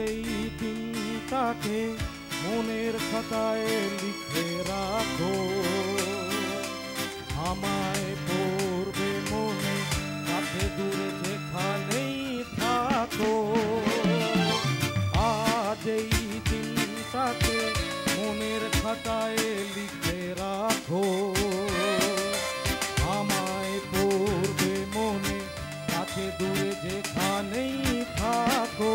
এই দিনটাকে মনের খাতায় লিখে রাখো, আমায় পড়বে মনে কাছে দূরে যেখানেই থাকো। আজ এই দিনটাকে মনের খাতায় লিখে রাখো, আমায় পড়বে মনে কাছে দূরে যেখানেই থাকো।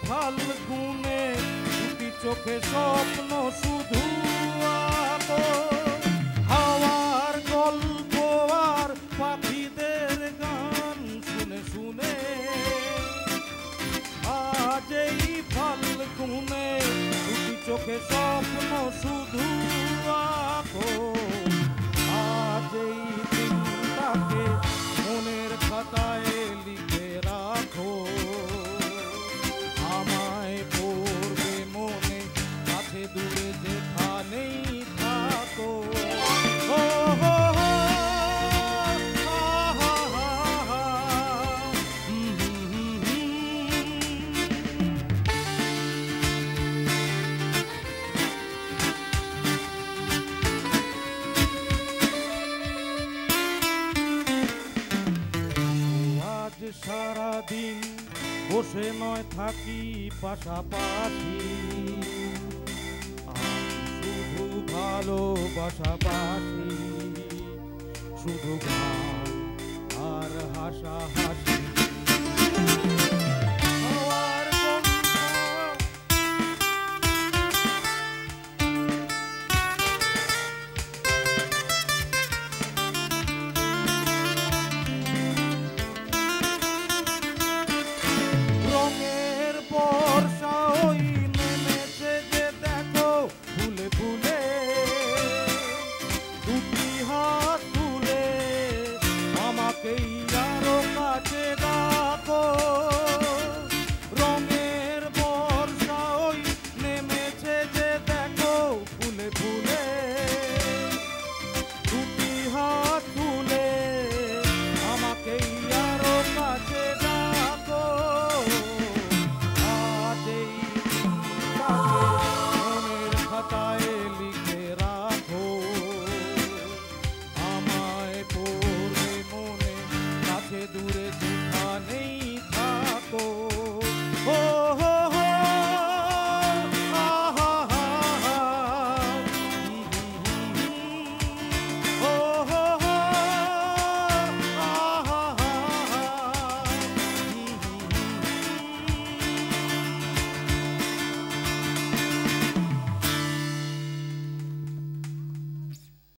ফাল্গুনে দুটি চোখে স্বপ্ন শুধু আঁকো, হাওয়ার গল্প আর পাখিদের গান শুনে শুনে। আজ এই ফাল্গুনে দুটি চোখে স্বপ্ন শুধু আঁকো, আজ এই দিনটাকে মনের খাতায় লিখে রাখো, আমায় পড়বে মনে কাছে দূরে যেখানেই থাকো। আজ সারাদিন বসে নয় থাকি পাশাপাশি, শুধু ভালোবাসাবাসি, শুধু গান আর হাসাহাসি। রঙের বর্ষা ওই নেমেছে যে দেখো ফুলে ফুলে, দুটি হাত তুলে আমাকেই আরো কাছে ডাকো। আজ এই